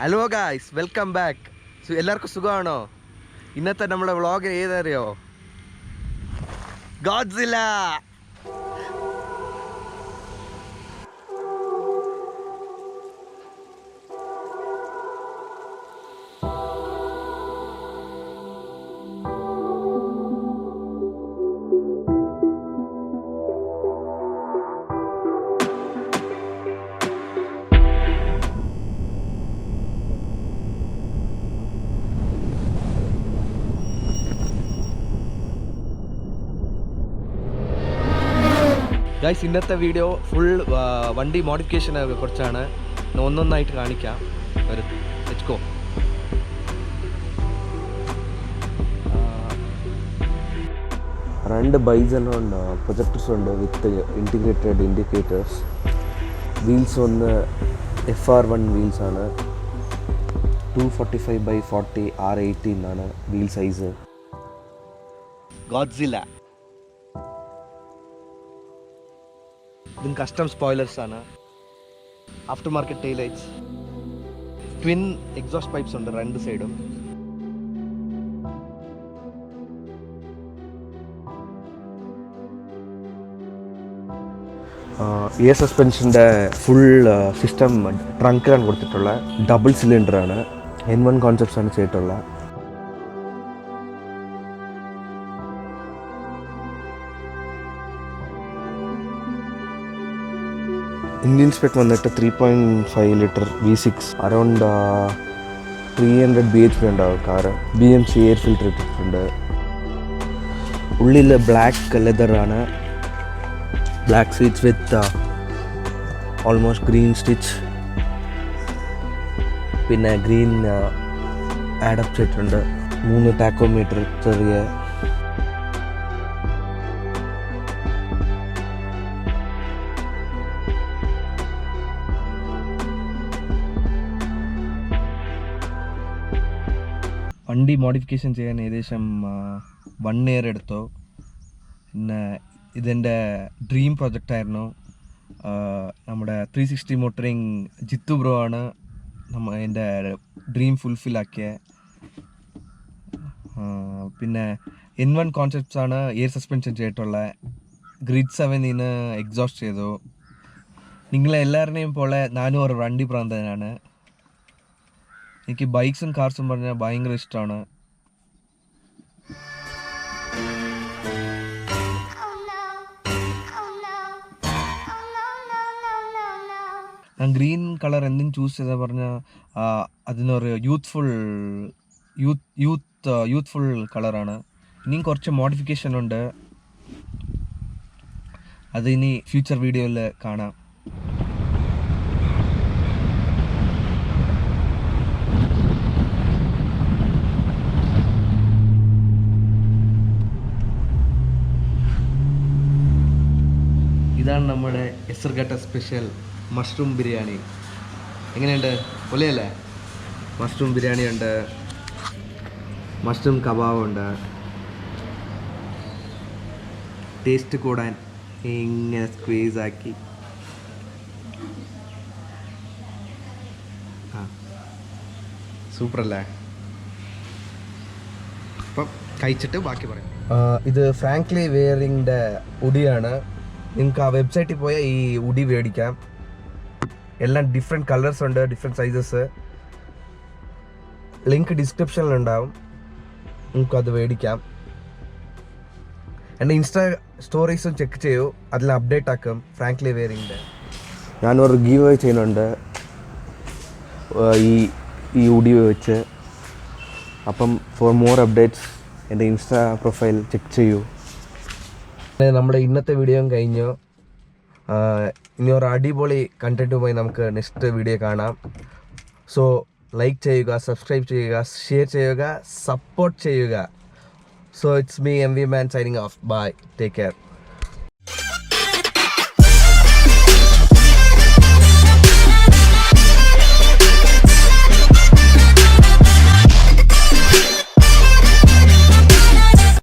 Hello guys, welcome back. എല്ലാവർക്കും സുഖമാണോ? ഇന്നത്തെ നമ്മുടെ വ്ളോഗ് ഏതറിയോ? ഗോഡ്സില്ല. ഗൈസ്, ഇന്നത്തെ വീഡിയോ ഫുൾ വണ്ടി മോഡിഫിക്കേഷനെ കുറിച്ചാണ്. ഒന്നൊന്നായിട്ട് കാണിക്കാം. ഒരു ലെറ്റ്സ് ഗോ. രണ്ട് ബൈസെല്ലാം ഉണ്ട്, പ്രൊജക്ടേഴ്സ് ഉണ്ട് വിത്ത് ഇൻറ്റിഗ്രേറ്റഡ് ഇൻഡിക്കേറ്റേഴ്സ്. വീൽസ് ഒന്ന് FR1 വീൽസ് ആണ്. 245/40 R18 ആണ് വീൽ സൈസ്. ഗോഡ്സില്ല. ഇതും കസ്റ്റം സ്പോയിലേഴ്സ് ആണ്. After market tail lights. Twin exhaust pipes ഉണ്ട് രണ്ട് സൈഡും. എയർ സസ്പെൻഷൻ്റെ ഫുൾ സിസ്റ്റം ട്രങ്കിലാണ് കൊടുത്തിട്ടുള്ള. ഡബിൾ സിലിണ്ടറാണ്. N1 കോൺസെപ്റ്റ്സ് ആണ് ചെയ്തിട്ടുള്ള. ഇന്ത്യൻ സ്പെക് വന്നിട്ട് 3.5 ലിറ്റർ V6 അറൗണ്ട് 300 bhp ഉണ്ടാവും കാറ്. BMC എയർ ഫിൽറ്റർ ഇട്ടിട്ടുണ്ട്. ഉള്ളിൽ ബ്ലാക്ക് ലെതറാണ്. Black seats with almost green stitch. പിന്നെ ഗ്രീൻ ആഡപ്പ് ചെയ്തിട്ടുണ്ട്. 3 ടാക്കോമീറ്റർ ചെറിയ. വണ്ടി മോഡിഫിക്കേഷൻ ചെയ്യാൻ ഏകദേശം 1 year എടുത്തു. പിന്നെ ഇതെൻ്റെ ഡ്രീം പ്രൊജക്റ്റായിരുന്നു. നമ്മുടെ 360 മോട്ടറിങ് ജിത്തു ബ്രോ ആണ് എൻ്റെ ഡ്രീം ഫുൾഫിൽ പിന്നെ N1 കോൺസെപ്റ്റ്സ് ആണ് എയർ സസ്പെൻഷൻ ചെയ്തിട്ടുള്ള. ഗ്രിഡ് 7 എക്സോസ്റ്റ് ചെയ്തു. നിങ്ങളെല്ലാവരുടെയും പോലെ ഞാനും ഒരു വണ്ടി പ്രാന്തനാണ്. എനിക്ക് ബൈക്സും കാർസും പറഞ്ഞാൽ ഭയങ്കര ഇഷ്ടമാണ്. ഞാൻ ഗ്രീൻ കളർ എന്തും ചൂസ് ചെയ്താൽ പറഞ്ഞാൽ അതിനൊരു യൂത്ത്ഫുൾ കളറാണ്. ഇനിയും കുറച്ച് മോഡിഫിക്കേഷൻ ഉണ്ട്. അത് ഇനി ഫ്യൂച്ചർ വീഡിയോയിൽ കാണാം. ഇതാണ് നമ്മുടെ എസർഗട്ട സ്പെഷ്യൽ മഷ്റൂം ബിരിയാണി. എങ്ങനെയുണ്ട്? പൊളിയല്ലേ? മഷ്റൂം ബിരിയാണി ഉണ്ട്, മഷ്റൂം കബാബ് ഉണ്ട്. ടേസ്റ്റ് കൂടാൻ ഇങ്ങനെ സ്ക്വീസാക്കി സൂപ്പറല്ലേ? അപ്പം കഴിച്ചിട്ട് ബാക്കി പറയാം. ഇത് ഫ്രാങ്ക്ലി വെയറിങ്ങിൻ്റെ ഉടിയാണ്. നിങ്ങൾക്ക് ആ വെബ്സൈറ്റിൽ പോയാൽ ഈ ഉടി മേടിക്കാം. എല്ലാം ഡിഫറെൻറ്റ് കളേഴ്സ് ഉണ്ട്, ഡിഫറെൻറ്റ് സൈസസ്. ലിങ്ക് ഡിസ്ക്രിപ്ഷനിലുണ്ടാവും, നിങ്ങൾക്കത് മേടിക്കാം. എൻ്റെ ഇൻസ്റ്റാ സ്റ്റോറീസും ചെക്ക് ചെയ്യൂ, അതിൽ അപ്ഡേറ്റ് ആക്കും ഫ്രാങ്ക്ലി വെയറിങ്ങിൻ്റെ. ഞാനൊരു ഗീവ് അവേ ചെയ്യുന്നുണ്ട് ഈ ഉടി വെച്ച്. അപ്പം ഫോർ മോർ അപ്ഡേറ്റ്സ് എൻ്റെ ഇൻസ്റ്റാ പ്രൊഫൈൽ ചെക്ക് ചെയ്യൂ. നമ്മുടെ ഇന്നത്തെ വീഡിയോ കഴിഞ്ഞു. ഇനി ഒരു അടിപൊളി കണ്ടന്റുമായി നമുക്ക് നെക്സ്റ്റ് വീഡിയോ കാണാം. സോ ലൈക്ക് ചെയ്യുക, സബ്സ്ക്രൈബ് ചെയ്യുക, ഷെയർ ചെയ്യുക, സപ്പോർട്ട് ചെയ്യുക. So it's me MV Man signing off. Bye. Take care.